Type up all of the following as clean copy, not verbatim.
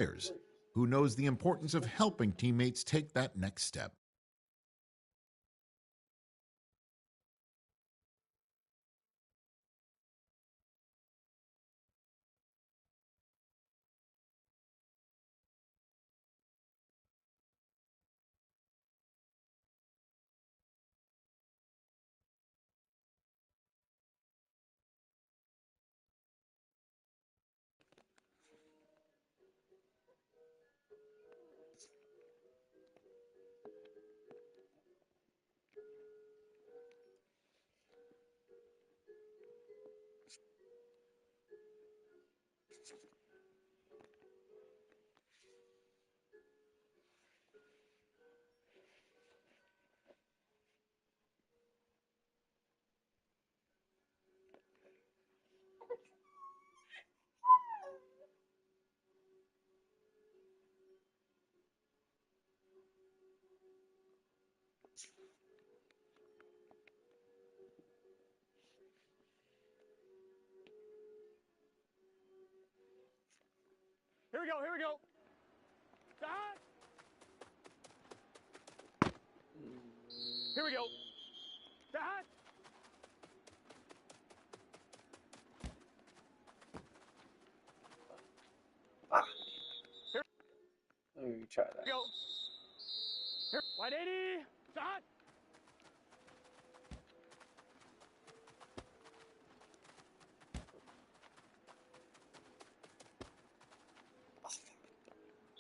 players who knows the importance of helping teammates take that next step. Here we go, here we go. Stop. Here we go. Stop. Let me try that. Go. Here. 180. Stop.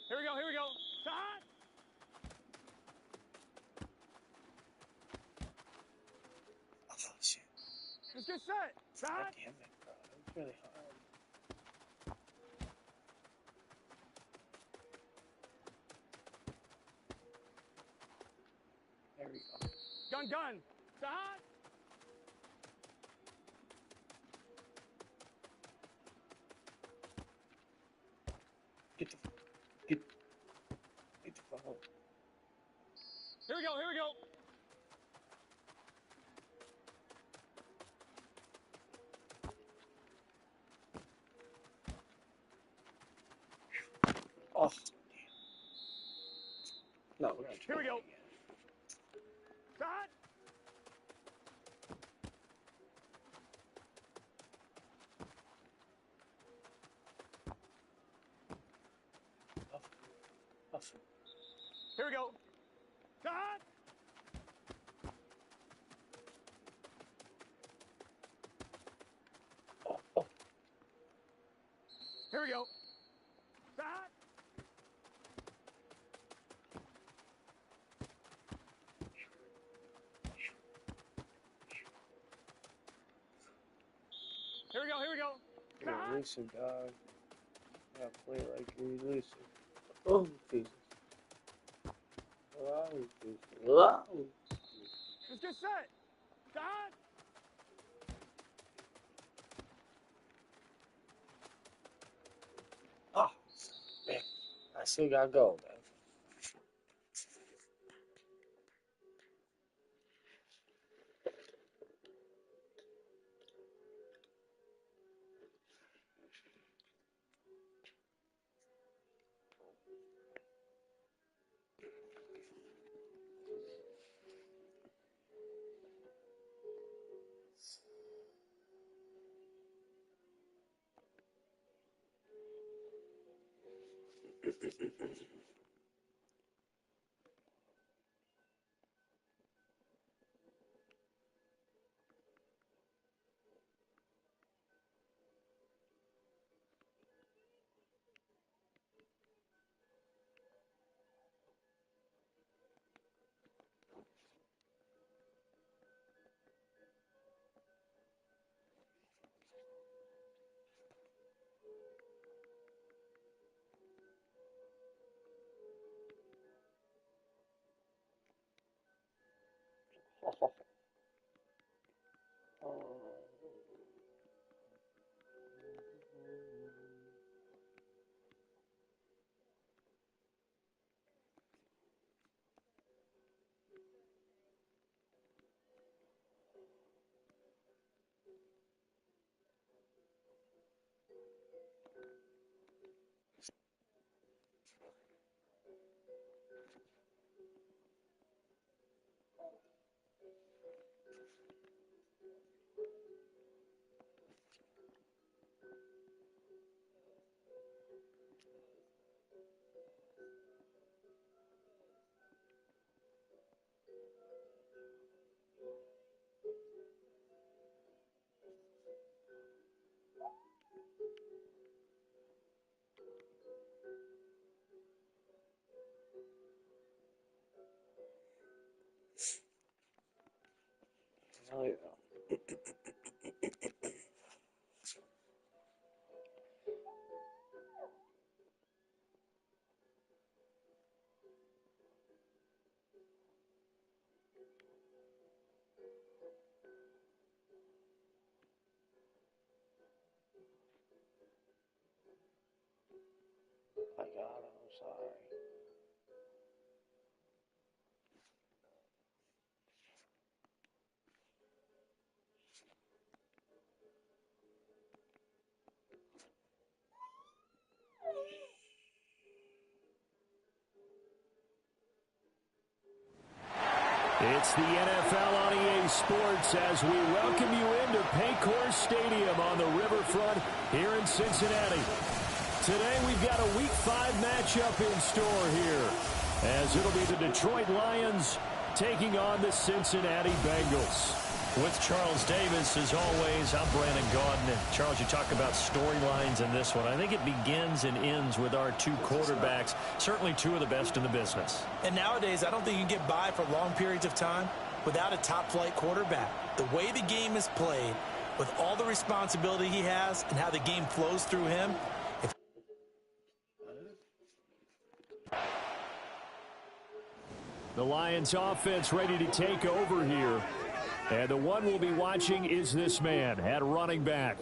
Here we go, here we go. Stop. Oh, shit. Just get set. Stop. God damn it, bro. That was really hard. There we go. Gun, gun. Stop. Get the fuck up. Here we go, here we go. Oh, damn. No, we're gonna try Here we that go. again. Stop. Off. Here we go. Stop. Oh. Here we go. Stop. Here we go, here we go. You're Stop. elusive, dog. You gotta play like you're elusive. Oh, Jesus. Oh, Jesus. Oh. Just get set. Stop. Oh, man. I still gotta go, man. Oh, yeah. My God, I'm sorry. It's the NFL on EA Sports as we welcome you into Paycor Stadium on the riverfront here in Cincinnati. Today we've got a Week 5 matchup in store here as it'll be the Detroit Lions taking on the Cincinnati Bengals. With Charles Davis, as always, I'm Brandon Gaudin. And Charles, you talk about storylines in this one. I think it begins and ends with our two quarterbacks, certainly two of the best in the business. And nowadays, I don't think you can get by for long periods of time without a top-flight quarterback. The way the game is played, with all the responsibility he has and how the game flows through him. The Lions offense ready to take over here. And the one we'll be watching is this man at running back.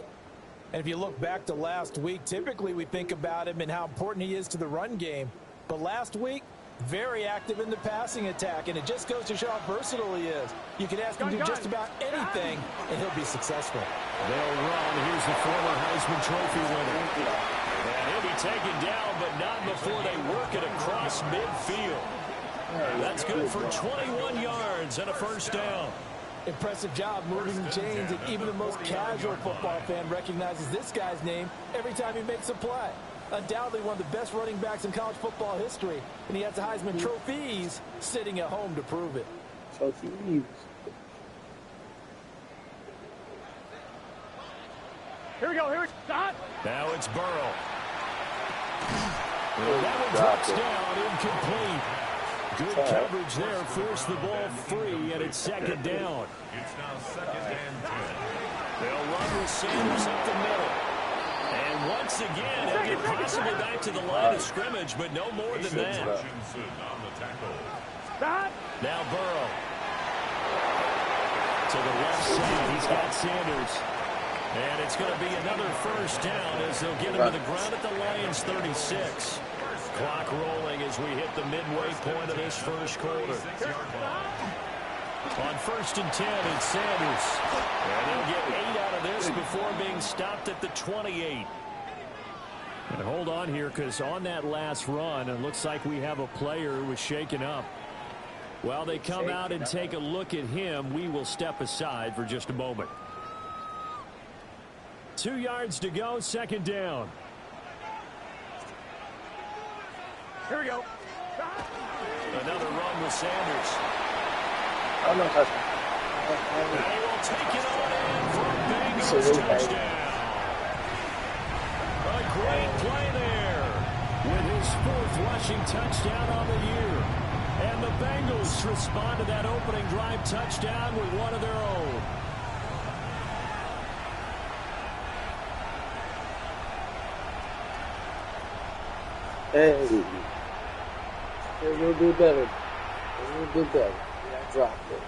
And if you look back to last week, typically we think about him and how important he is to the run game. But last week, very active in the passing attack, and it just goes to show how versatile he is. You can ask him to do just about anything, and he'll be successful. They'll run. Here's the former Heisman Trophy winner. And he'll be taken down, but not before they work it across midfield. That's good for 21 yards and a first down. Impressive job moving the chains, and even the most casual football fan recognizes this guy's name every time he makes a play. Undoubtedly one of the best running backs in college football history, and he has the Heisman trophies sitting at home to prove it. Trophies. Here we go. Here we go. Now it's Burrow. Well, that one drops down, incomplete. Good coverage there, forced the ball free, and it's second down. It's now second and 10. They'll run with Sanders up the middle. And once again, he'll get possibly back to the line of scrimmage, but no more than that. Now Burrow. To the left side, he's got Sanders. And it's going to be another first down as they'll get him to the ground at the Lions' 36. Clock rolling as we hit the midway point of this first quarter. On first and 10, it's Sanders. And they'll get 8 out of this before being stopped at the 28. And hold on here, because on that last run, it looks like we have a player who was shaken up. While they come out and take a look at him, we will step aside for just a moment. 2 yards to go, second down. Here we go. Another run with Sanders. Oh, no, touchdown. And he will take it on in for a Bengals touchdown. A great play there with his 4th rushing touchdown on the year. And the Bengals respond to that opening drive touchdown with one of their own. Hey. We'll do better. We'll do better. Yeah, I dropped it.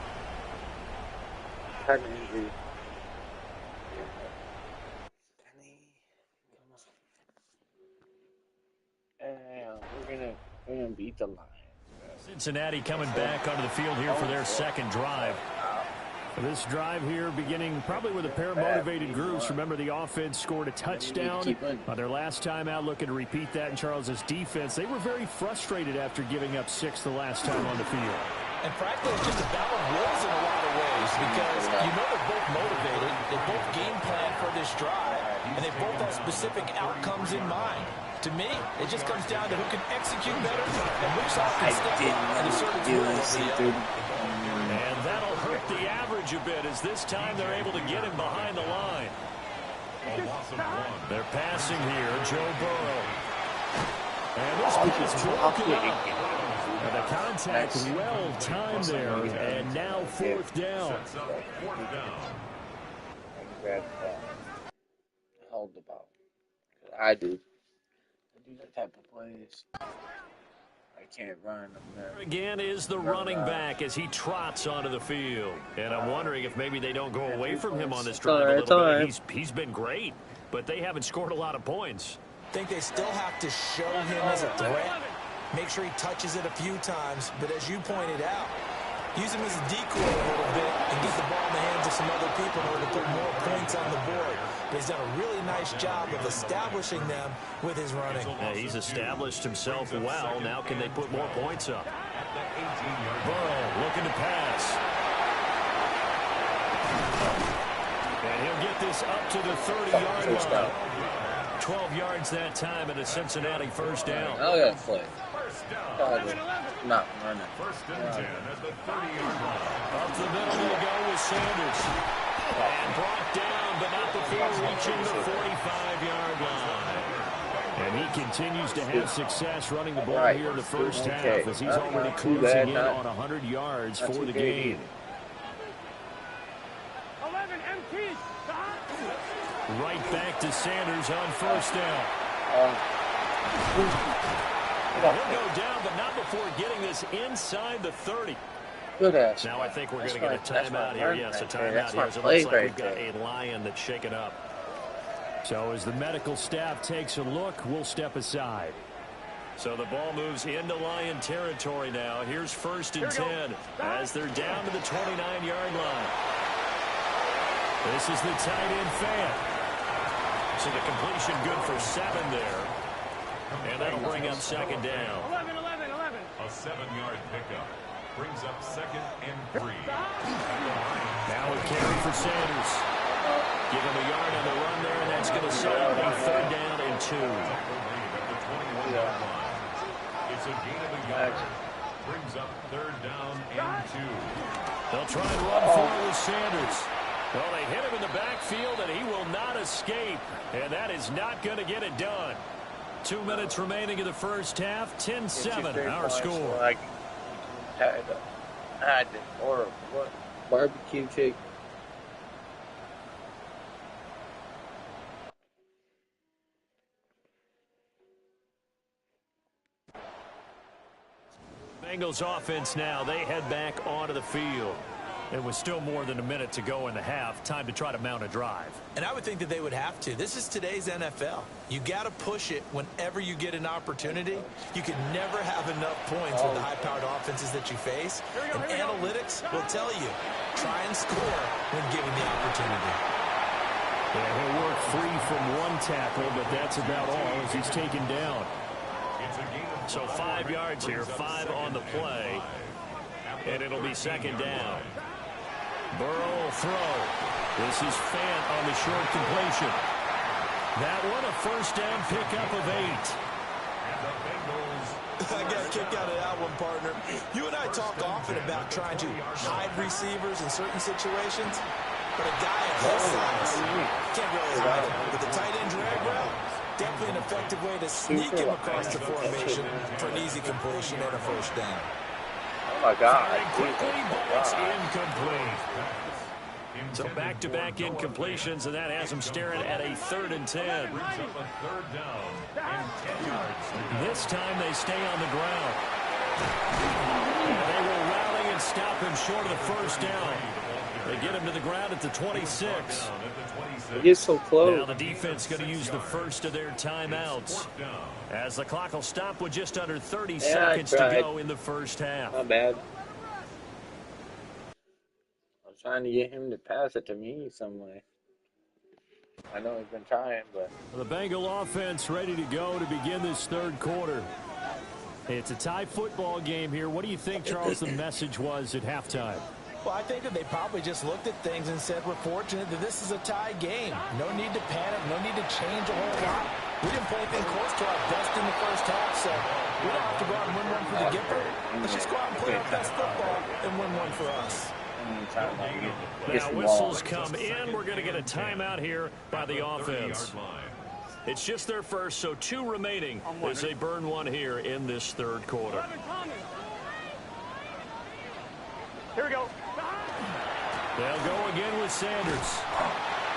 Had an injury. And we're gonna beat the Lions. Cincinnati coming back onto the field here for their second drive. This drive here beginning probably with a pair of motivated groups. Remember, the offense scored a touchdown on their last time out, looking to repeat that in Charles's defense. They were very frustrated after giving up 6 the last time on the field. And frankly, it's just a battle of wills in a lot of ways because you know they're both motivated, they both game plan for this drive, and they both have specific outcomes in mind. To me, it just comes down to who can execute better and which side can step up and assert its will over the other. And that'll hurt the average a bit as this time they're able to get him behind the line. They're passing here, Joe Burrow. And this is broken up. And the contact well timed there, and now fourth down. Held the ball. I do that type of plays. I can't run. Again is the running back as he trots onto the field. And I'm wondering if maybe they don't go away from him on this drive a little bit. He's been great, but they haven't scored a lot of points. I think they still have to show him as a threat. Make sure he touches it a few times. But as you pointed out, use him as a decoy a little bit and get the ball in the hands of some other people in order to put more points on the board. But he's done a really nice job of establishing them with his running. Yeah, he's established himself well. Now can they put more points up? Burrow looking to pass. And he'll get this up to the 30-yard line. 12 yards that time and a Cincinnati first down. I got to play. Not running. First and 10 at the 30-yard line. Up the middle will go with Sanders. And brought down, but not before reaching the 45-yard line. And he continues to have success running the ball here in the first half as he's already closing in on 100 yards for the game. 11 MT. Right back to Sanders on first down. He'll go down, but not before getting this inside the 30. Good ass. Now I think we're going to get a timeout here. Yes, a timeout here. It looks like we've got a lion that's shaken up. So as the medical staff takes a look, we'll step aside. So the ball moves into Lion territory now. Here's first and 10 as they're down to the 29-yard line. This is the tight end fan. So the completion good for 7 there. And that'll bring up second down. 11, 11, 11. A 7-yard pickup brings up second and 3. Now a carry for Sanders. Give him a yard on the run there, and that's going to set up a third down and 2. It's a gain of a yard. Brings up third down and 2. They'll try and run forward with Sanders. Well, they hit him in the backfield, and he will not escape. And that is not going to get it done. 2 minutes remaining in the first half. 10-7, our score. I did horrible. Barbecue chicken. Bengals offense now. They head back onto the field. It was still more than a minute to go in the half. Time to try to mount a drive. And I would think that they would have to. This is today's NFL. You got to push it whenever you get an opportunity. You can never have enough points with the high-powered offenses that you face. And analytics will tell you, try and score when given the opportunity. Yeah, he'll work free from one tackle, but that's about all as he's taken down. So 5 yards here, 5 on the play. And it'll be second down. Burrow will throw. This is Fant on the short completion. That one a first down pickup of 8. I got a kick out of that one, partner. You and I talk often about trying to hide receivers in certain situations, but a guy of his size can't really hide him. With the tight end drag route, definitely an effective way to sneak him across the formation for an easy completion and a first down. Oh my God. Quickly, but it's incomplete. So back-to-back incompletions, and that has him staring at a 3rd and 10. This time they stay on the ground. And they will rally and stop him short of the first down. They get him to the ground at the 26. It gets so close. Now the defense going to use the first of their timeouts, as the clock will stop with just under 30 seconds to go in the first half. Not bad. I'm trying to get him to pass it to me some way. I know he's been trying, but... The Bengal offense ready to go to begin this third quarter. It's a tie football game here. What do you think, Charles, the message was at halftime? Well, I think that they probably just looked at things and said, we're fortunate that this is a tie game. No need to panic. No need to change a whole lot. We didn't play anything close to our best in the first half, so we don't have to go out and win one for the Gipper. Let's just go out and play our best football and win one for us. Now whistles come in. We're going to get a timeout here by the offense. It's just their first, so 2 remaining as they burn one here in this third quarter. Here we go. They'll go again with Sanders.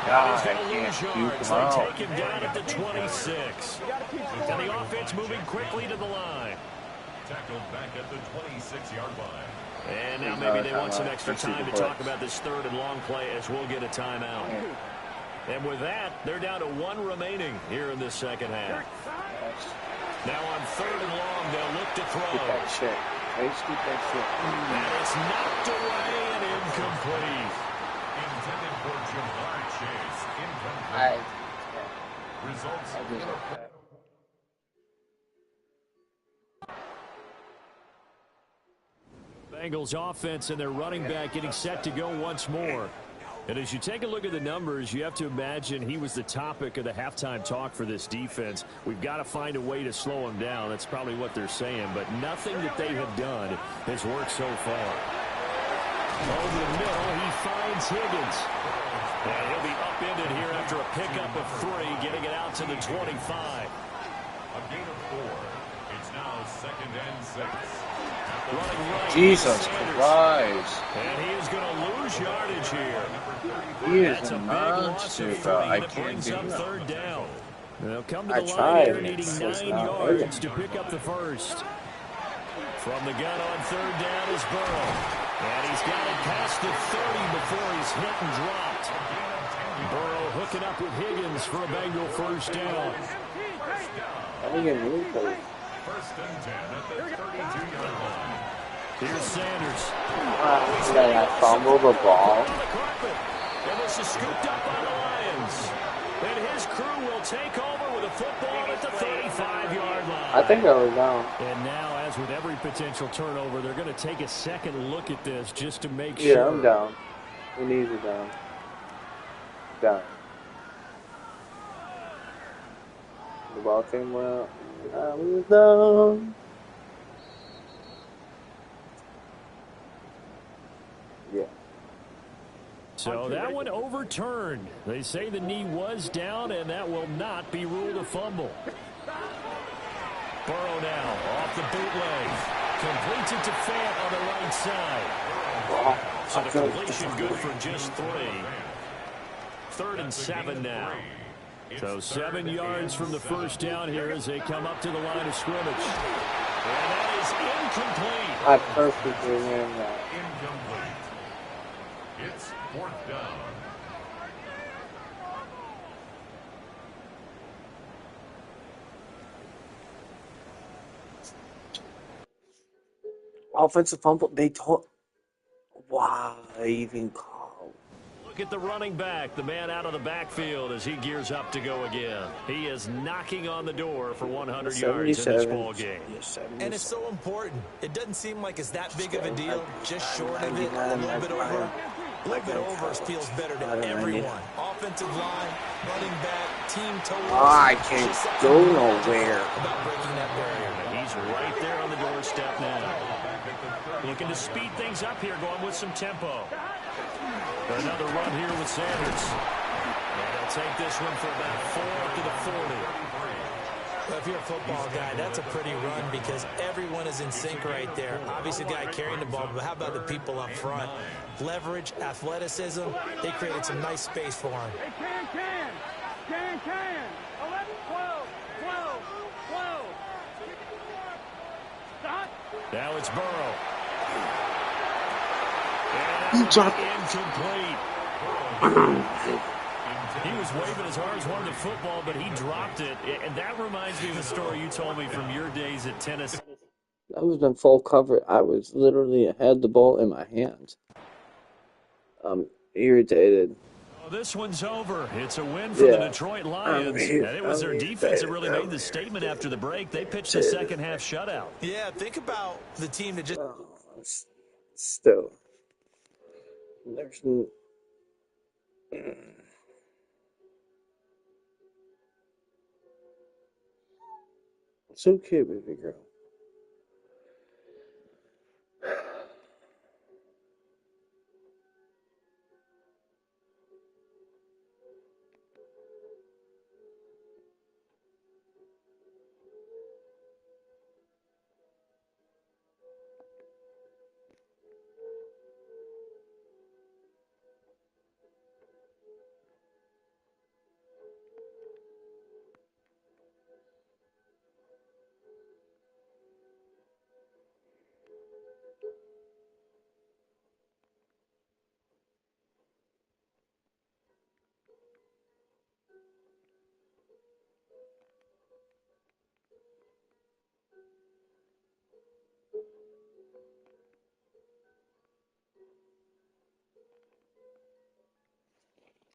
God, He's I going to can't lose shoot yards. them They out. take him down at the 26. And the offense moving quickly to the line. Tackled back at the 26-yard line. And now maybe they want some extra time to talk about this third and long play as we'll get a timeout. And with that, they're down to 1 remaining here in this second half. Now on third and long, they'll look to throw. Get that shit. Get that shit. And it's knocked away and incomplete. Intended for Jamar Chase. I Incomplete. Results. Bengals offense and their running back getting set to go once more. And as you take a look at the numbers, you have to imagine he was the topic of the halftime talk for this defense. We've got to find a way to slow him down. That's probably what they're saying. But nothing that they have done has worked so far. Over the middle, he finds Higgins. And he'll be upended here after a pickup of 3, getting it out to the 25. A gain of 4. It's now 2nd and 6. Running right. Jesus Christ. And he is going to lose yardage here. He is That's a a big loss monster, of 3 bro. I that can't brings do up that. third down. They'll come to I the line tried, here and needing it's 9 just not yards working. to pick up the first. From the gun on third down is Burrow. And he's got it past the 30 before he's hit and dropped. Burrow hooking up with Higgins for a Bengal first down. I get really close. 1st and 10 at the 32-yard line. Here's Sanders. I fumbled the ball. On the carpet. And this is scooped up by the Lions. And his crew will take over with a football at the 35-yard line. I think I was down. And now, as with every potential turnover, they're going to take a second look at this just to make Yeah, sure. I'm down. My knees are down. Down. The ball came out. I was down. Yeah. So that one overturned. They say the knee was down, and that will not be ruled a fumble. Burrow now off the bootleg. Completes it to Fant on the right side. So the completion good for just 3. 3rd and 7 now. So 7 yards from the first down here as they come up to the line of scrimmage. And that is incomplete. I perfectly ran that. Incomplete. It's 4th down. Offensive fumble. They told. Why even call? Look at the running back, the man out of the backfield as he gears up to go again. He is knocking on the door for 100 yards in this ball game. And it's so important. It doesn't seem like it's that big of a deal. Just short of it, a little bit over. A little bit over feels better to everyone. Offensive line, running back, team total. I can't go nowhere. About breaking that barrier. He's right there on the doorstep now. Looking to speed things up here, going with some tempo. Another run here with Sanders. And they'll take this one for about 4 to the 40. Well, if you're a football guy, that's a pretty run because everyone is in sync right there. Obviously, the guy carrying the ball, but how about the people up front? Leverage, athleticism, they created some nice space for him. Hey, can. 11, 12, 12, 12. Stop. Now it's Burrow. He dropped Incomplete. He was waving as hard as wanted the football, but he dropped it. And that reminds me of a story you told me from your days at Tennessee. I was in full cover. I was literally had the ball in my hands. I'm irritated. Oh, this one's over. It's a win for the Detroit Lions. And it was their defense that really made the statement after the break. They pitched a second-half shutout. Yeah, think about the team that just... Still. There's no... It's okay, baby girl.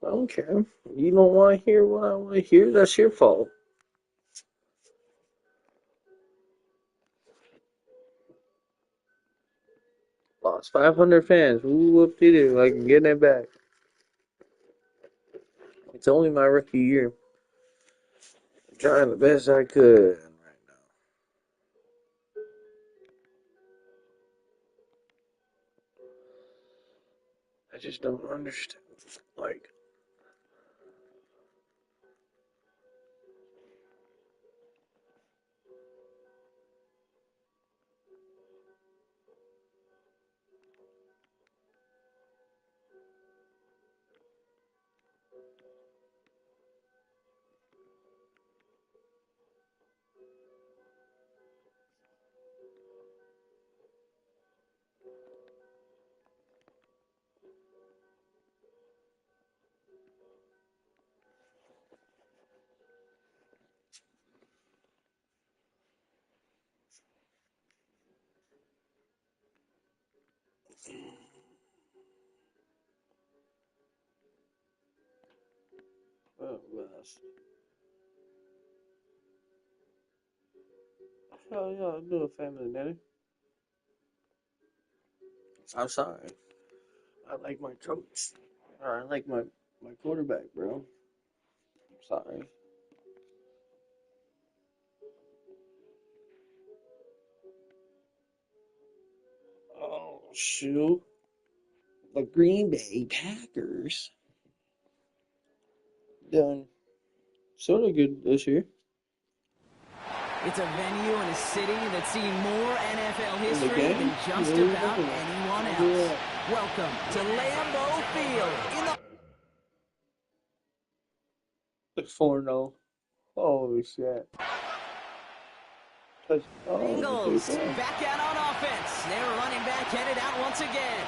I don't care. You don't want to hear what I want to hear? That's your fault. Lost 500 fans. Whoop-de-doo. I can get it back. It's only my rookie year. I'm trying the best I could right now. I just don't understand. Like, oh, gosh. Hell yeah, I'll do a family dinner. I'm sorry. I like my coach. Or I like my quarterback, bro. I'm sorry. Oh, shoot. The Green Bay Packers doing sort of good this year. It's a venue in a city that's seen more NFL In the history game? than just Yeah, about definitely. anyone Yeah. else. Welcome to Lambeau Field in the 4-0. Holy shit. Oh, Bengals. Back out on offense. Their running back headed out once again.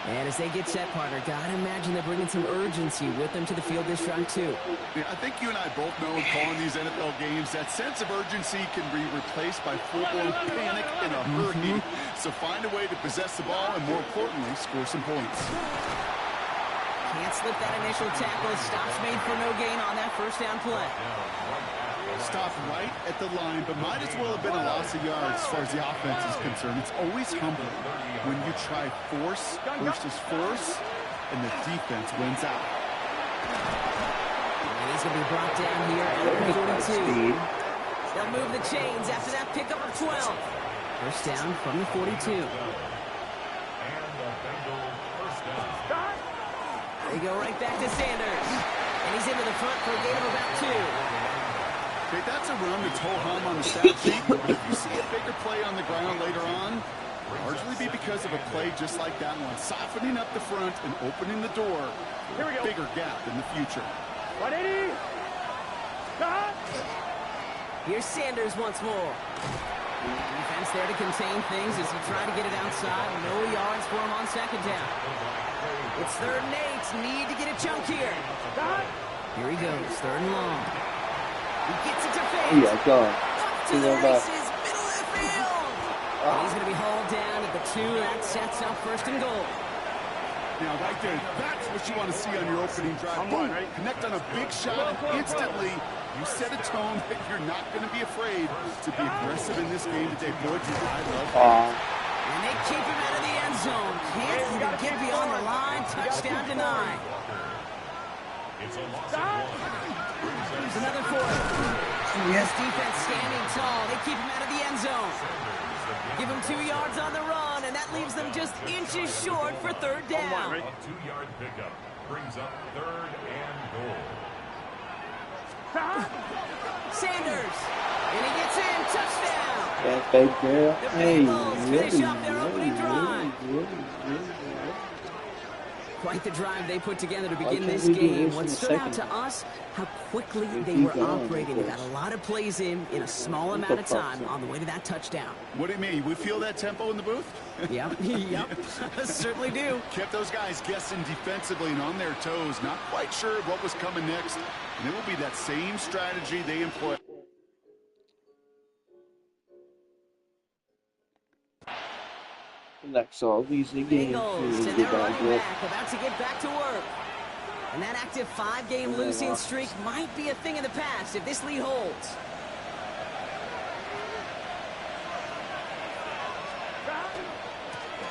And as they get set, partner, gotta imagine they're bringing some urgency with them to the field this drive, too. Yeah, I think you and I both know in calling these NFL games, that sense of urgency can be replaced by full-blown panic in a hurry. So find a way to possess the ball and, more importantly, score some points. Can't slip that initial tackle. Stops made for no gain on that first down play. Stopped right at the line, but might as well have been a loss of yards as far as the offense is concerned. It's always humbling when you try force versus force, and the defense wins out. And he's going to be brought down here at 42. They'll move the chains after that pickup of 12. First down from the 42. They go right back to Sanders. And he's into the front for a gain of about 2. Okay, that's a run that's ho-hum on the stat sheet. But if you see a bigger play on the ground later on, largely be because of a play just like that one, softening up the front and opening the door for a bigger gap in the future. 180. Stop. Here's Sanders once more. Defense there to contain things as he tried to get it outside. No yards for him on second down. It's 3rd and 8. Need to get a chunk here. Here he goes. 3rd and long. He gets it to Fate. Yeah, go on. Up to the races. Middle of the field. And he's going to be hauled down at the 2. That sets up 1st and goal. Now, right there, that's what you want to see on your opening drive. Boom, connect on a big shot, and instantly you set a tone that you're not going to be afraid to be aggressive in this game today. Boy, I love that. And they keep him out of the end zone. Can't even get beyond the line. Touchdown denied. There's another 4. Yes, defense standing tall. They keep him out of the end zone. Give him 2 yards on the run, and that leaves them just inches short for 3rd down. A 2-yard pickup brings up 3rd and goal. Sanders, and he gets in. Touchdown. That's big girl. The Hey, Bengals finish off their opening drive. Quite the drive they put together to begin this game. What stood out to us, how quickly they were operating. They got a lot of plays in a small amount of time on the way to that touchdown. What do you mean? We feel that tempo in the booth? Yep, certainly do. Kept those guys guessing defensively and on their toes, not quite sure what was coming next. And it will be that same strategy they employ. Next all these games. Bengals and their running back about to get back to work. And that active 5-game losing streak might be a thing of the past if this lead holds.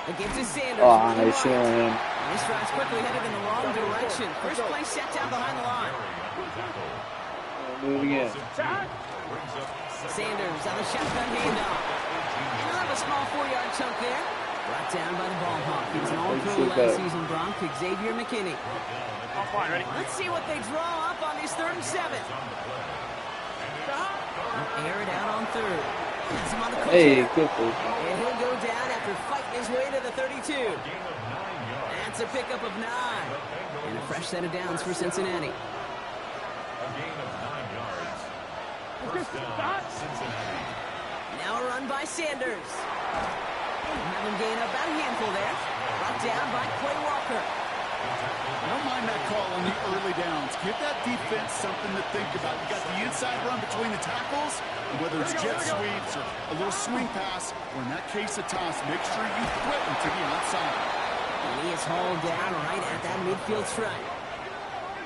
The give to Sanders. Oh, nice showing him. This drive's quickly headed in the wrong direction. First play set down behind the line. Do it again. Sanders on the shotgun handoff. He'll have a small 4-yard chunk there. Brought down by the ball hawk. He's an all-pro last season, Bronk, Xavier McKinney. Let's see what they draw up on this 3rd and 7. They'll air it out on 3rd. Has him on the Hey, good. And he'll go down after fighting his way to the 32. That's a pickup of 9. And a fresh set of downs for Cincinnati. Now a run by Sanders. Have him gain about a handful there. Brought down by Quay Walker. I don't mind that call on the early downs. Give that defense something to think about. You got the inside run between the tackles, and whether it's jet sweeps or a little swing pass, or in that case a toss, make sure you threaten to the outside. And he is hauled down right at that midfield stripe.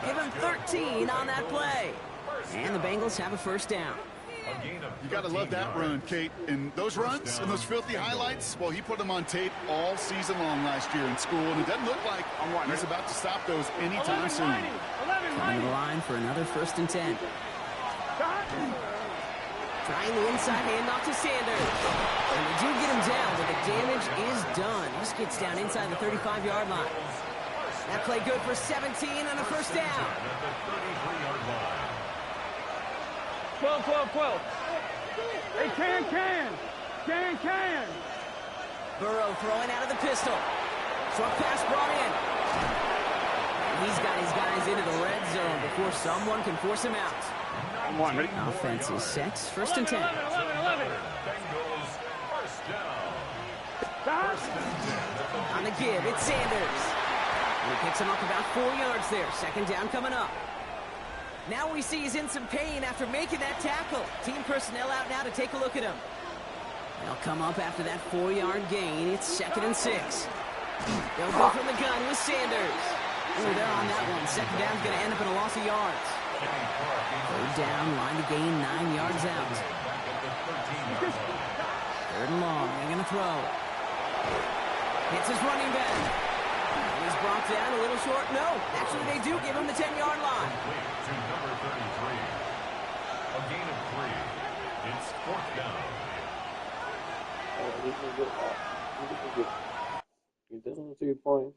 Give him 13 on that play. And the Bengals have a first down. You got to love that run, Kate. And those runs and those filthy highlights, well, he put them on tape all season long last year in school, and it doesn't look like he's about to stop those anytime soon. Coming to the line for another 1st and 10. Trying the inside handoff to Sanders. And they do get him down, but the damage is done. He just gets down inside the 35-yard line. That play good for 17 and a first down. 12, 12, 12. Hey, can. Burrow throwing out of the pistol. Short pass brought in. He's got his guys into the red zone before someone can force him out. Offense is set. 1st and 10. 11. On the give, it's Sanders. And he picks him up about 4 yards there. 2nd down coming up. Now we see he's in some pain after making that tackle. Team personnel out now to take a look at him. They'll come up after that 4-yard gain. It's 2nd and 6. They'll go from the gun with Sanders. Ooh, they're on that one. 2nd down's going to end up in a loss of yards. 3rd down, line to gain 9 yards out. 3rd and long. They're going to throw. Hits his running back. And he's brought down a little short. No, actually they do give him the 10-yard line. To number 33. A gain of 3. It's 4th down. This is good. You're done with 3 points.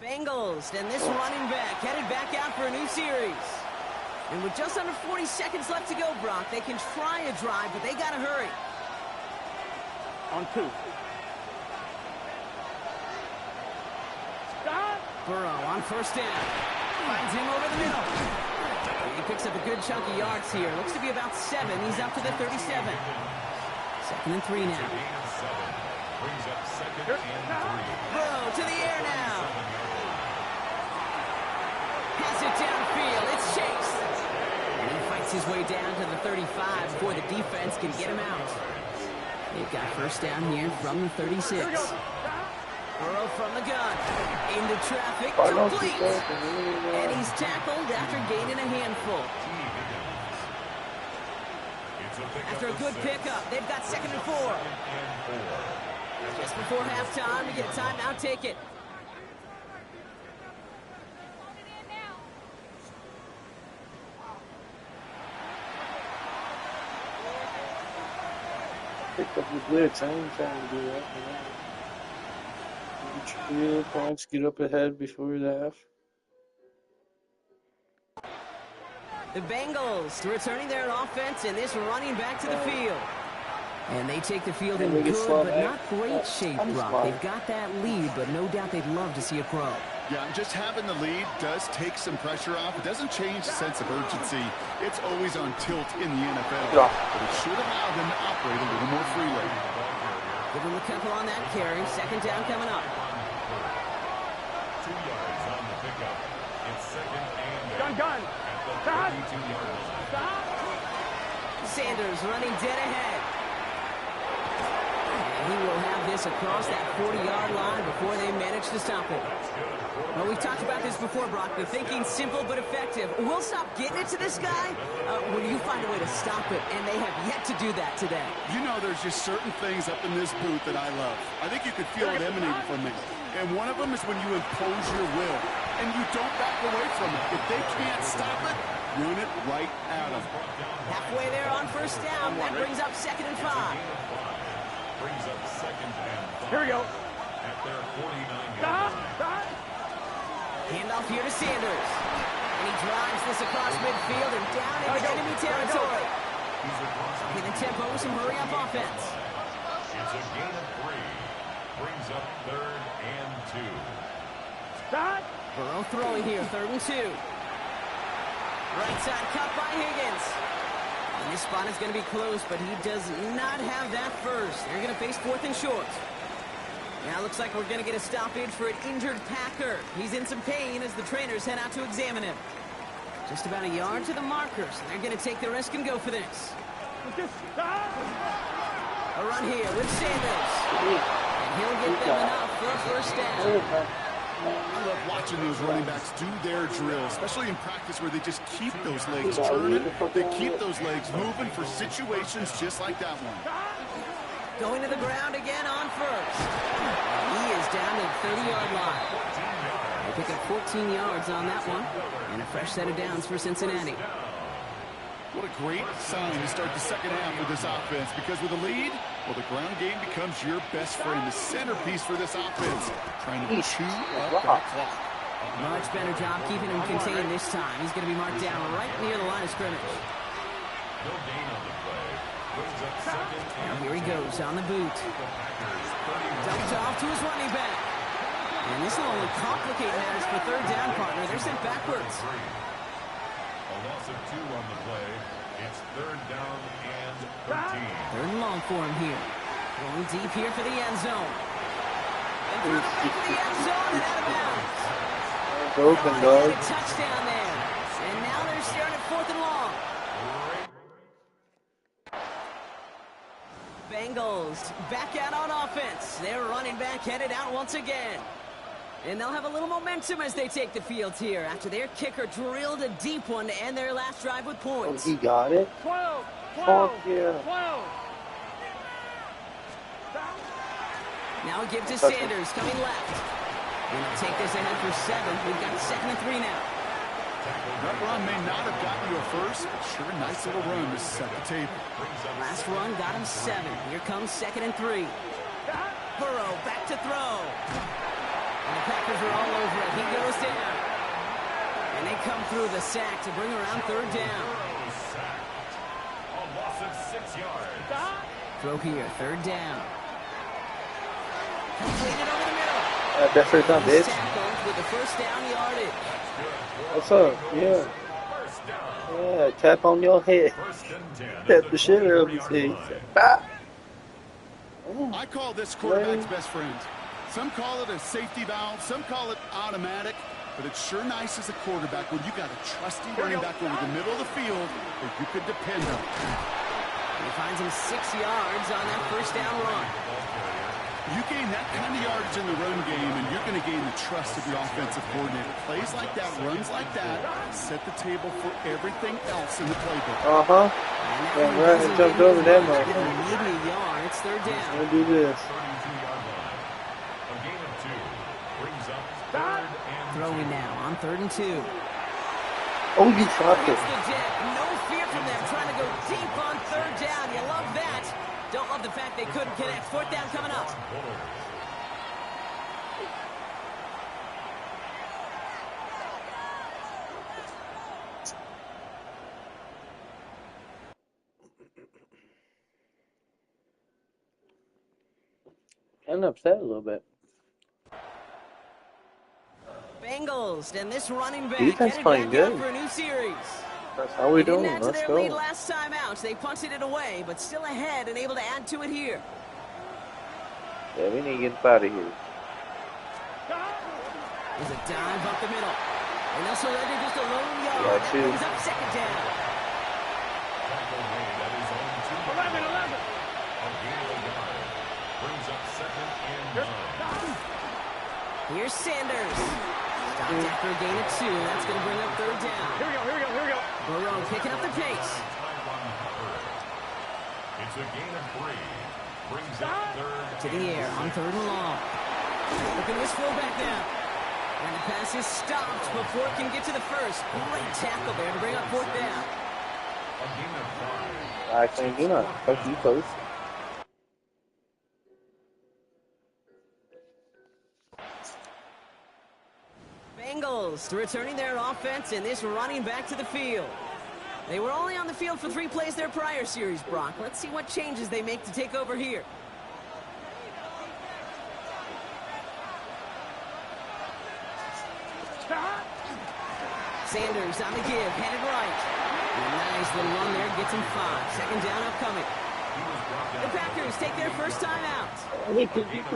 Bengals, and this running back headed back out for a new series. And with just under 40 seconds left to go, Brock, they can try a drive, but they got to hurry. On 2. Stop. Burrow on 1st down. Finds him over the middle. He picks up a good chunk of yards here. Looks to be about 7. He's up to the 37. 2nd and 3 now. Brings up 2nd and 3. Burrow to the air now. Has it downfield. It's Chase. And he fights his way down to the 35 before the defense can get him out. They've got 1st down here from the 36. Burrow from the gun. Into traffic. Complete. And he's tackled after gaining a handful. After a good pickup, they've got 2nd and 4. Just before halftime, to get a timeout, take it. Pick up the blitz. I ain't trying to do that. Get your 3 little points. Get up ahead before the half. The Bengals returning their offense, and this running back to the field. And they take the field in good but not great shape, Brock. They've got that lead, but no doubt they'd love to see it grow. Yeah, just having the lead does take some pressure off. It doesn't change the sense of urgency. It's always on tilt in the NFL. But it should allow them to operate a little more freely. Give them a couple on that carry. 2nd down coming up. 2 yards on the pickup. It's 2nd and Gun. Stop. 32-yard line. Stop. Sanders running dead ahead. He will have this across that 40-yard line before they manage to stop it. Well, we've talked about this before, Brock. The thinking's simple but effective. We'll stop getting it to this guy when you find a way to stop it, and they have yet to do that today. You know, there's just certain things up in this booth that I love. I think you could feel it emanating from me. And one of them is when you impose your will, and you don't back away from it. If they can't stop it, run it right at them. Halfway there on first down. That brings up 2nd and 5. Brings up 2nd and 5. Here we go. At their 49 Stop. Handoff here to Sanders. And he drives this across midfield and down into enemy territory. Okay, the tempo, some hurry-up offense. It's a gain of 3. Brings up 3rd and 2. Stop. Burrow throwing here, 3rd and 2. Right side cut by Higgins. And this spot is going to be close, but he does not have that first. They're going to face 4th and short. Now it looks like we're going to get a stoppage for an injured Packer. He's in some pain as the trainers head out to examine him. Just about a yard to the markers. They're going to take the risk and go for this. A run here with Sanders. And he'll get them enough for a first down. I love watching those running backs do their drill, especially in practice where they just keep those legs turning. They keep those legs moving for situations just like that one. Going to the ground again on first. He is down to the 30-yard line. They pick up 14 yards on that one. And a fresh set of downs for Cincinnati. What a great sign to start the second half with this offense, because with a lead, well, the ground game becomes your best friend, the centerpiece for this offense, trying to chew up that clock. Much better job keeping him contained this time. He's going to be marked down right near the line of scrimmage. No gain on the play. Brings up 2nd Now and here he goes on the boot. Dumped off to his running back. And this will only complicate matters for 3rd down, partner. They're sent backwards. A loss of 2 on the play. It's 3rd down and 13. 3rd and long for him here. Going deep here for the end zone. And through the back of the end zone and out of bounds. Open, He dog. had a touchdown there. And now they're staring at 4th and long. Bengals back out on offense. Their running back headed out once again. And they'll have a little momentum as they take the field here after their kicker drilled a deep one to end their last drive with Oh, points. he got it. 12. Fuck yeah. 12. Now a give to Sanders coming left. And they'll take this ahead for 7. We've got 2nd and 3 now. That run may not have gotten you a first, but sure a nice little run to set the table. Last run got him 7. Here comes 2nd and 3. Burrow back to throw. And the Packers are all over it. He goes down. And they come through the sack to bring around 3rd down. A loss of 6 yards. Throw here, 3rd down. Completed over the middle. That's first down, bitch. Tackled with the first down yardage. What's up? Yeah. Yeah, tap on your head. Tap the shit out of his head. Ah. I call this quarterback's best friend. Some call it a safety valve, some call it automatic, but it's sure nice as a quarterback when you got a trusty running back over the middle of the field that you could depend on. He finds him 6 yards on that first down run. You gain that kind of yardage in the run game, and you're going to gain the trust of your offensive coordinator. Plays like that, runs like that, set the table for everything else in the playbook. Uh-huh. Yeah, right, and jumped over that much. Maybe a yard. It's 3rd down. Let's do this. A gain of 2 brings up 3rd and Throwing now on 3rd and 2. Oh, you dropped it. Against the deck. No fear from them trying to go deep on 3rd down. You love that. Don't love the fact they couldn't connect. 4th down coming up. I'm upset a little bit. Bengals and this running back Defense headed playing back out good. for a new series. That's how we They didn't doing. add to Let's their go. lead last time out. They punted it away, but still ahead and able to add to it here. Yeah, we need to get up out of here. There's a dive up the middle. And they'll surrender just a lone yard. Yeah, too. He's up 2nd down. 11. A gain of 1 yard. Brings Here's Sanders. Stopped after a gain of 2. That's going to bring up third down. Here we go. Burrow picking up the pace. It's a gain of 3. Brings up third. To the air on third and long. Look at this fullback now. And the pass is stopped before it can get to the first. Great tackle there to bring up fourth down. A gain of 5. I can't do that. Fuck you, coach. Bengals returning their offense and this running back to the field. They were only on the field for 3 plays their prior series, Brock. Let's see what changes they make to take over here. Sanders on the give, headed right. And a nice little run there, gets him 5. Second down upcoming. The Packers take their first time out.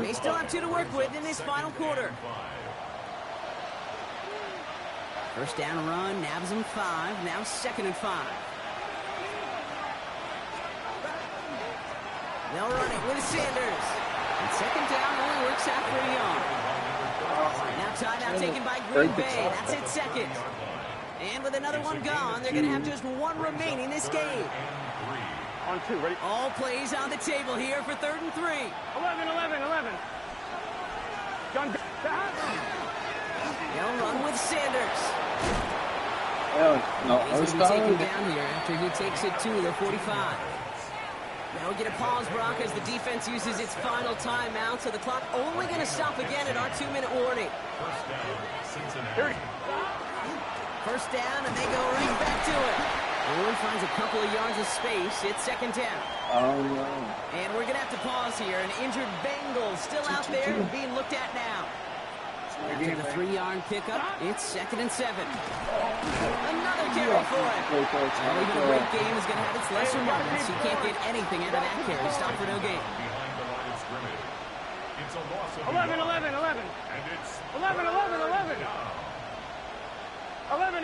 They still have 2 to work with in this final quarter. First down run, nabs him 5. Now second and 5. They'll run it with Sanders. And second down only works out for a yard. Now timeout taken by Green Bay. That's it, second. And with another one gone, they're going to have just 1 remaining this game. On 2, ready? All plays on the table here for third and 3. 11. John, They'll run with Sanders. No, He's going to be taken down here after he takes it to the 45. Now we get a pause, Brock, as the defense uses its final timeout, so the clock only going to stop again at our 2-minute warning. First down, Cincinnati. First down, and they go right back to it. Warren finds a couple of yards of space. It's second down. Oh, no. And we're going to have to pause here. An injured Bengal still out there being looked at now. After the 3-yard pickup, it's second and 7. Another carry for it. Well, even a great game is going to have its lesser moments. He can't get anything out of that carry. Stop for no gain. Behind the line of scrimmage. It's a loss of 11. And it's 11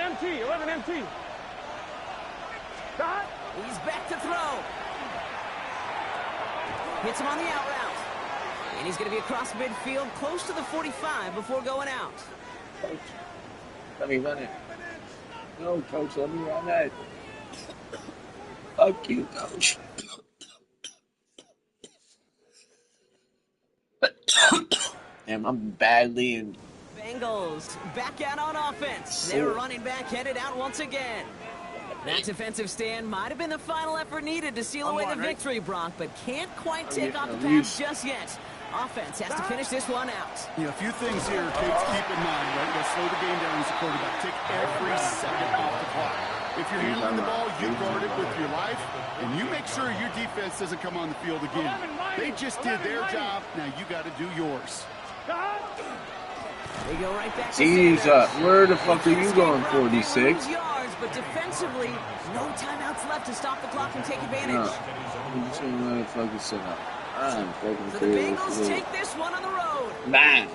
MT. Stop. He's back to throw. Hits him on the out route. And he's going to be across midfield, close to the 45 before going out. Coach, let me run it. No, coach, let me run it. Fuck you, coach. Damn, I'm badly in. Bengals back out on offense. Their running back headed out once again. That defensive stand might have been the final effort needed to seal away the victory, Brock, but can't quite take off the pass just yet. Offense has to finish this one out. Yeah, a few things here, kids, keep in mind, right? You gotta slow the game down as a quarterback. Take every second off the clock. If you're handling the ball, you guard it with your life, and you make sure your defense doesn't come on the field again. They just did their job. Now you got to do yours. They go right back to Jesus, Sanders. where the fuck are you going, 46? Yards, but defensively, no timeouts left to stop the clock and take advantage. No, I'm just gonna let it fucking sit up. I'm fucking So the Bengals take this one on the road. Bang!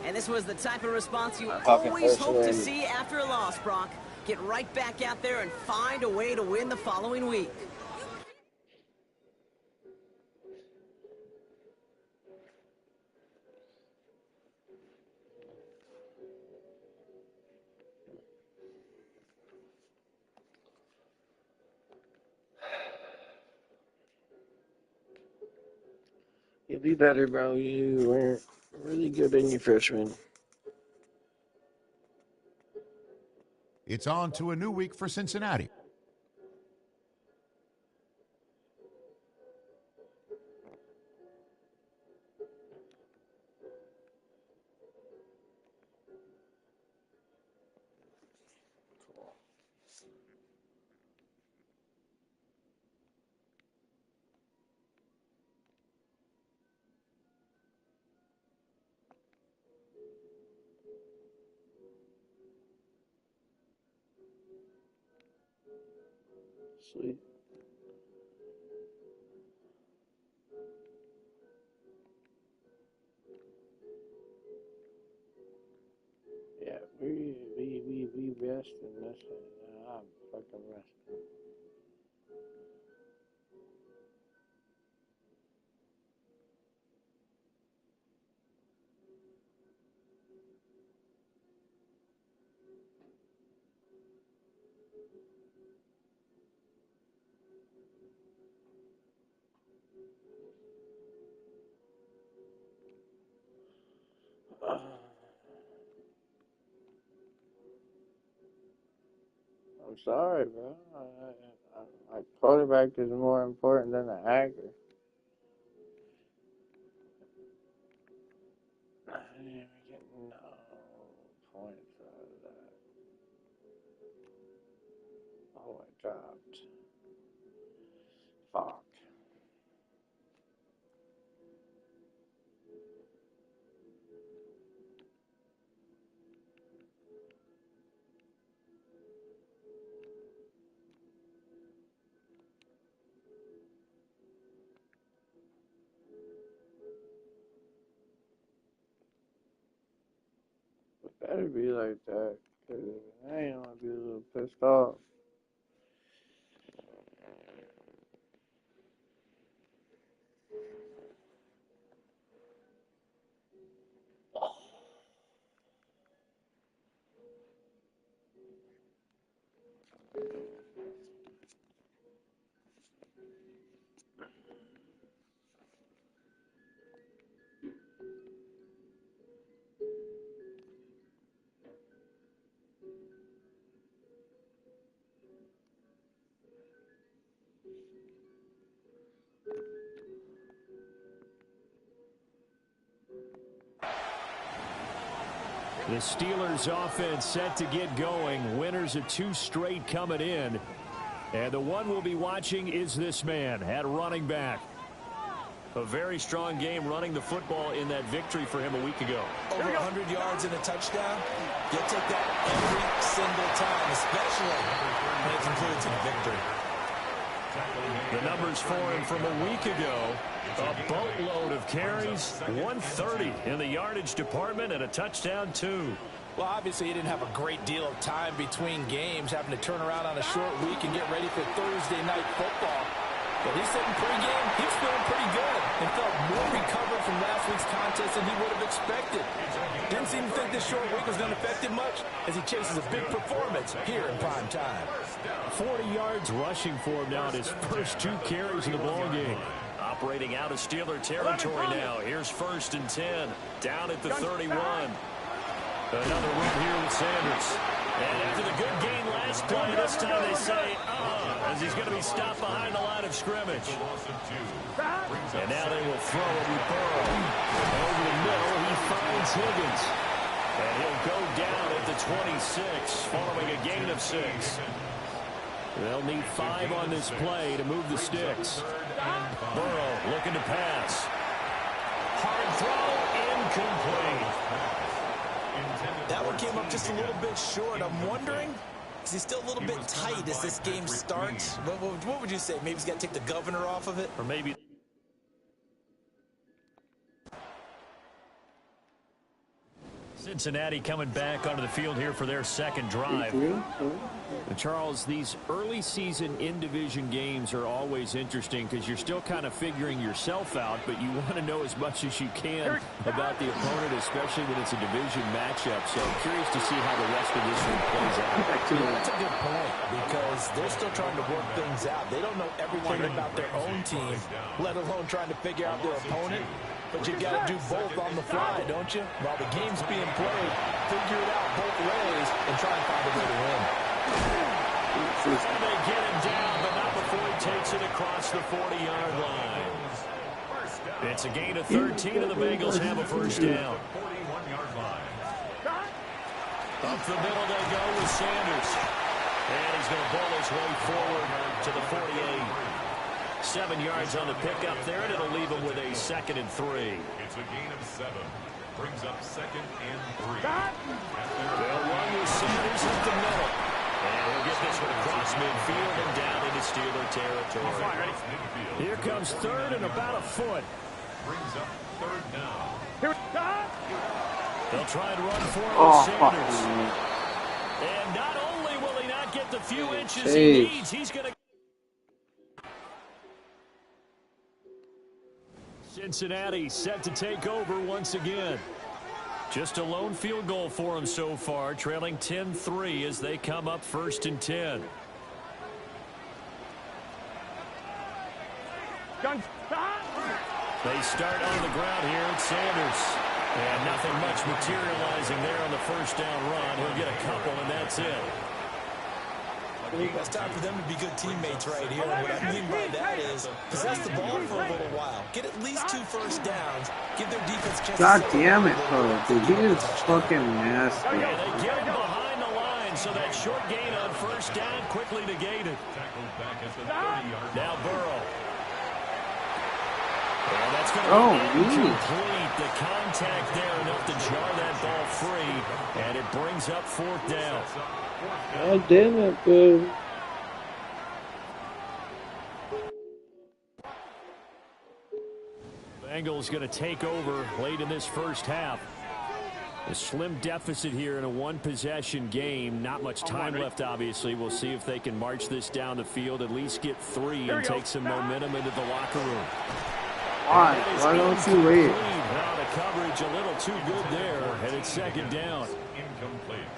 And this was the type of response you fucking always hope to frustrated. see after a loss, Brock. Get right back out there and find a way to win the following week. You'll be better, bro. You were really good in your freshman. It's on to a new week for Cincinnati. Sweet. Yeah, we rest and this, and I'm fucking resting. I'm sorry, bro. My quarterback is more important than the hacker. I didn't even get no points out of that. Oh, I dropped. Fuck. It better be like that, because I ain't gonna be a little pissed off. The Steelers offense set to get going. Winners of 2 straight coming in. And the one we'll be watching is this man at running back. A very strong game running the football in that victory for him a week ago. Over 100 yards and a touchdown. You'll take that every single time, especially when it concludes in a victory. The numbers for him from a week ago. A boatload of carries, 130 in the yardage department, and a touchdown, 2. Well, obviously, he didn't have a great deal of time between games, having to turn around on a short week and get ready for Thursday night football. But he said in pregame, he was feeling pretty good and felt more recovered from last week's contest than he would have expected. Didn't seem to think this short week was going to affect him much as he chases a big performance here in prime time. 40 yards rushing for him now in his first 2 carries in the ballgame. Operating out of Steeler territory now. Here's 1st and 10. Down at the 31. Another run here with Sanders. And after the good gain last play, this time they say, as he's going to be stopped behind the line of scrimmage. And now they will throw it with Burrow. Over the middle, he finds Higgins. And he'll go down at the 26, following a gain of 6. They'll need 5 on this play to move the sticks. Burrow looking to pass. Hard throw, incomplete. That one came up just a little bit short. I'm wondering, is he still a little bit tight as this game starts? What would you say? Maybe he's got to take the governor off of it? Or maybe... Cincinnati coming back onto the field here for their second drive. Charles, these early season in-division games are always interesting because you're still kind of figuring yourself out, but you want to know as much as you can about the opponent, especially when it's a division matchup. So I'm curious to see how the rest of this one plays out. That's a good point because they're still trying to work things out. They don't know everything about their own team, let alone trying to figure out their opponent. But you got to do both on the fly, don't you? While the game's being played, figure it out both ways and try and find a way to win. And they get him down, but not before he takes it across the 40-yard line. It's a gain of 13, and the Bengals have a first down. Up the middle they go with Sanders. And he's going to ball his way forward to the 48. 7 yards on the pickup there, and it'll leave him with a 2nd and 3. It's a gain of 7. Brings up 2nd and 3. They'll run with Sanders up the middle. And he'll get this one across midfield and down into Steeler territory. Here comes 3rd and about a foot. Brings up 3rd down. They'll try and run for him with Sanders. And not only will he not get the few inches he needs, he's going to... Cincinnati set to take over once again. Just a lone field goal for them so far, trailing 10-3 as they come up 1st and 10. They start on the ground here at Sanders. And nothing much materializing there on the first down run. He'll get a couple, and that's it. It's time for them to be good teammates right here. And what I mean by that is possess the ball for a little while. Get at least 2 first downs. Give their defense a chance. God damn it, Poe. Dude, he is fucking nasty. And they get him behind the line, so that short gain on first down quickly negated. Now Burrow. And that's going to be incomplete. The contact there enough to jar that ball free, and it brings up 4th down. God damn it, dude. Bengals going to take over late in this first half. A slim deficit here in a one-possession game. Not much time left, obviously. We'll see if they can march this down the field, at least get 3 and take some momentum into the locker room. Why? Why don't you wait? Now the coverage a little too good there, and it's 2nd down. Incomplete.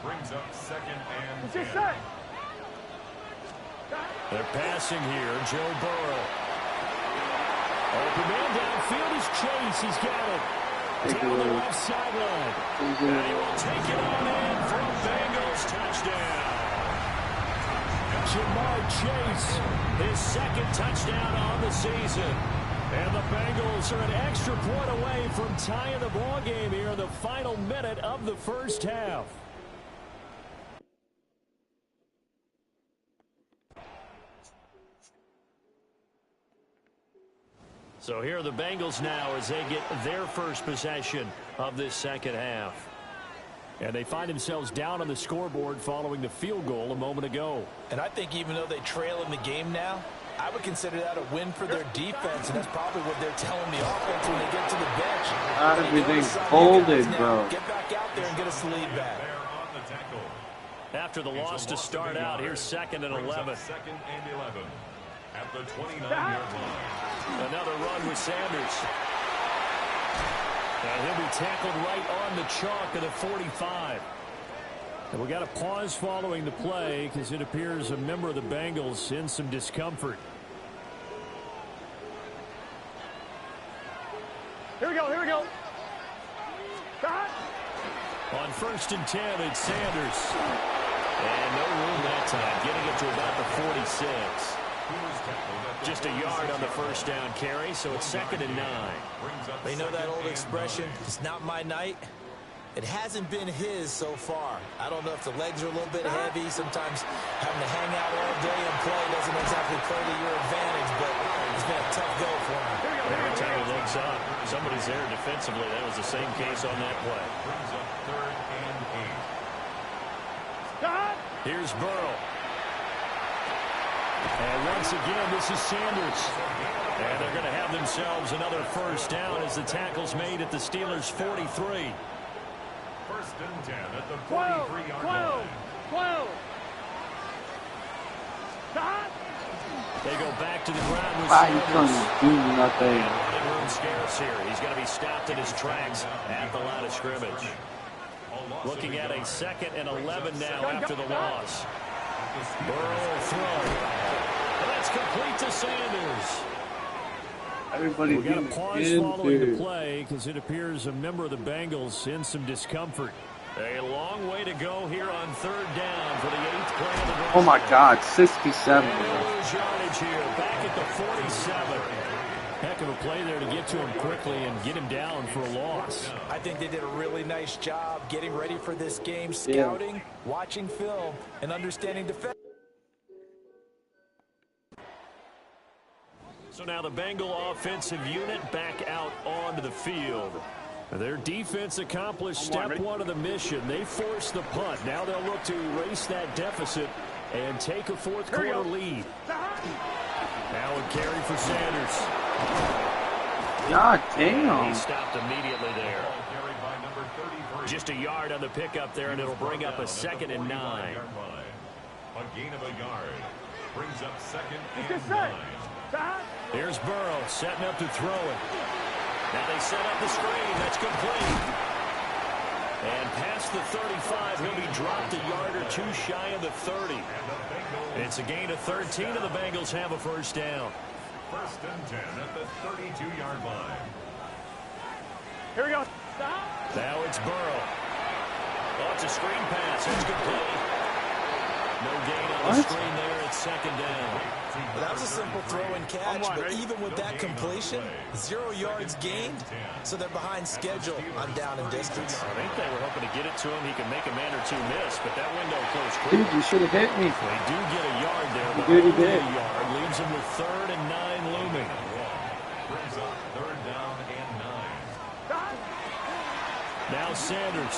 Brings up 2nd and 10. They're passing here. Joe Burrow. Open man downfield is Chase. He's got it. Down the left sideline. And he will take it on in for a Bengals touchdown. Jamar Chase, his 2nd touchdown on the season. And the Bengals are an extra point away from tying the ball game here in the final minute of the first half. So here are the Bengals now as they get their first possession of this second half. And they find themselves down on the scoreboard following the field goal a moment ago. And I think even though they trail in the game now, I would consider that a win for their defense, and that's probably what they're telling the offense when they get to the bench. Everything's folded, bro. Get back out there and get us the lead back. After the loss to start out, here's 2nd and 11. 2nd and 11 at the 29-yard line. Another run with Sanders. And he'll be tackled right on the chalk of the 45. And we got a pause following the play because it appears a member of the Bengals in some discomfort. Here we go, here we go. On 1st and 10, it's Sanders. And no room that time, getting it to about the 46. Just a yard on the first down carry, so it's 2nd and 9. They know that old expression, it's not my night. It hasn't been his so far. I don't know if the legs are a little bit heavy. Sometimes having to hang out all day and play doesn't exactly play to your advantage, but it's been a tough go for him. Every time he legs up, somebody's there defensively. That was the same case on that play. Brings up 3rd and 8. Here's Burrow. And once again, this is Sanders. And they're going to have themselves another first down as the tackle's made at the Steelers' 43. 1st and 10 at the 43-yard line. They go back to the ground with Sanders. Sanders. Do nothing. And running room scarce here. He's going to be stopped in his tracks at the line of scrimmage. Looking at a 2nd and 11 now after the loss. Burrow will throw. And that's complete to Sanders. Everybody we got a pause following the play because it appears a member of the Bengals in some discomfort. A long way to go here on 3rd down for the 8th play of the drive. Oh my God, 67. And yardage here, back at the 47. Heck of a play there to get to him quickly and get him down for a loss. I think they did a really nice job getting ready for this game, scouting, watching film, and understanding defense. So now the Bengal offensive unit back out onto the field. Their defense accomplished step 1 of the mission. They forced the punt. Now they'll look to erase that deficit and take a 4th quarter lead. Now a carry for Sanders. God damn. He stopped immediately there. Just a yard on the pickup there, and it'll bring up a 2nd and 9. A gain of a yard. Brings up 2nd and 9. Here's Burrow setting up to throw it. Now they set up the screen. That's complete. And past the 35, he'll be dropped a yard or two shy of the 30. It's a gain of 13, and the Bengals have a first down. First and 10 at the 32-yard line. Here we go. Stop. Now it's Burrow. Oh, it's a screen pass. It's complete. No gain on the screen there. It's second down. Well, that was a simple throw and catch, but even with that completion, 0 yards gained, so they're behind schedule on down and distance. I think they were hoping to get it to him. He can make a man or two miss, but that window closed quick. Dude, you should have hit me. They do get a yard there, but Dude, he only did. a yard leaves them with 3rd and 9 looming. Brings up 3rd down and 9. Now Sanders.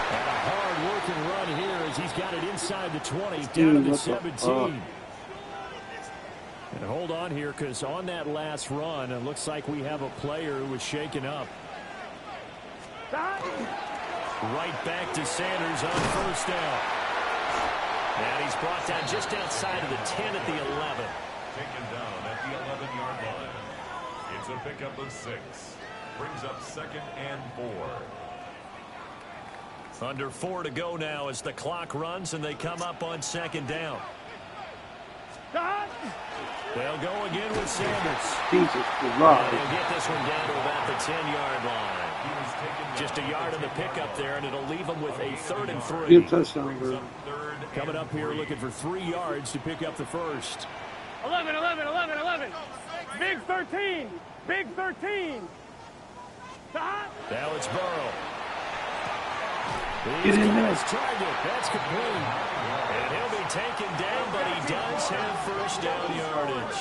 And a hard-working run here as he's got it inside the 20, down to the 17. And hold on here, because on that last run, it looks like we have a player who was shaken up. Right back to Sanders on first down. And he's brought down just outside of the 10 at the 11. Taken down at the 11-yard line. It's a pickup of 6. Brings up 2nd and 4. Under 4 to go now as the clock runs and they come up on second down. They'll go again with Sanders. Jesus, They'll get this one down to about the 10-yard line. Just a yard on the pickup there, and it'll leave them with a 3rd and 3. Good touchdown, bro. Coming up here looking for 3 yards to pick up the first. 11, 11, 11, 11. Big 13. Big 13. Stop. Now it's Burrow. Get in there. His target. That's complete. And he'll be taken down, but he does have first down yardage.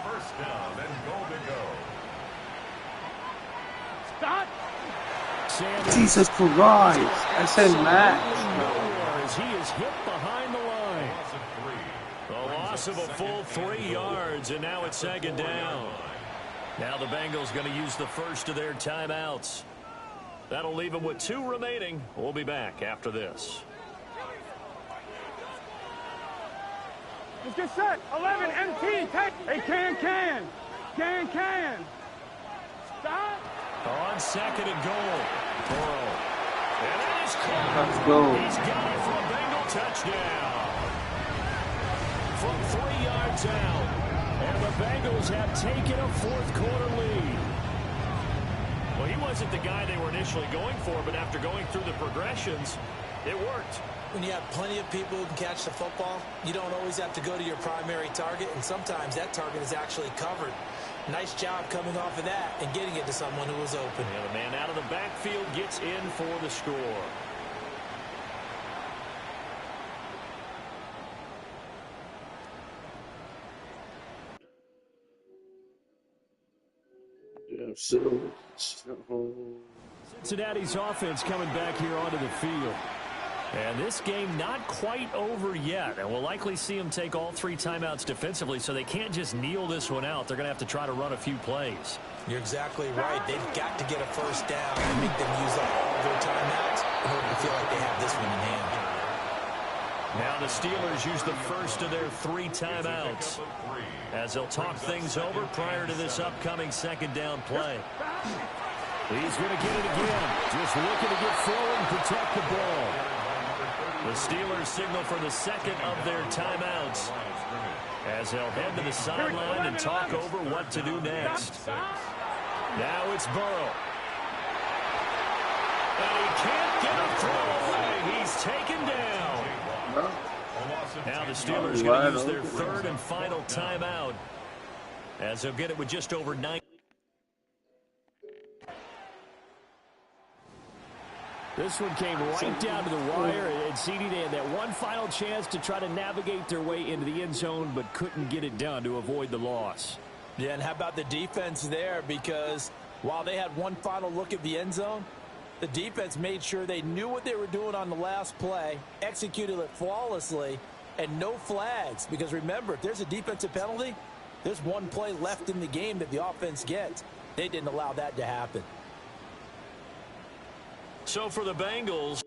First down and goal to go. Stop. Sanders. Jesus Christ. I said Max. As he is hit behind the line. A loss of a full 3 yards, and now it's second down. Now the Bengals going to use the first of their timeouts. That'll leave them with 2 remaining. We'll be back after this. Let's get set. 11 MT. Take. Hey, can. Stop. On second and goal. Burrow. And that is caught. Let's go. He's got it for a Bengal touchdown. From 3 yards out. And the Bengals have taken a 4th quarter lead. Well, he wasn't the guy they were initially going for, but after going through the progressions, it worked. When you have plenty of people who can catch the football, you don't always have to go to your primary target, and sometimes that target is actually covered. Nice job coming off of that and getting it to someone who was open. And the man out of the backfield gets in for the score. Cincinnati's offense coming back here onto the field. And this game not quite over yet. And we'll likely see them take all 3 timeouts defensively, so they can't just kneel this one out. They're going to have to try to run a few plays. You're exactly right. They've got to get a first down and make them use up all their timeouts in order to feel like they have this one in hand. Now the Steelers use the first of their 3 timeouts as they'll talk things over prior to this upcoming second down play. He's going to get it again. Just looking to get forward and protect the ball. The Steelers signal for the second of their timeouts as they'll head to the sideline and talk over what to do next. Now it's Burrow. And he can't get a throw away. He's taken down. Now the Steelers going to use their 3rd and final timeout as they'll get it with just over 9. This one came right down to the wire, and CD, they had that one final chance to try to navigate their way into the end zone, but couldn't get it done to avoid the loss. Yeah, and how about the defense there? Because while they had one final look at the end zone, the defense made sure they knew what they were doing on the last play, executed it flawlessly, and no flags. Because remember, if there's a defensive penalty, there's one play left in the game that the offense gets. They didn't allow that to happen. So for the Bengals,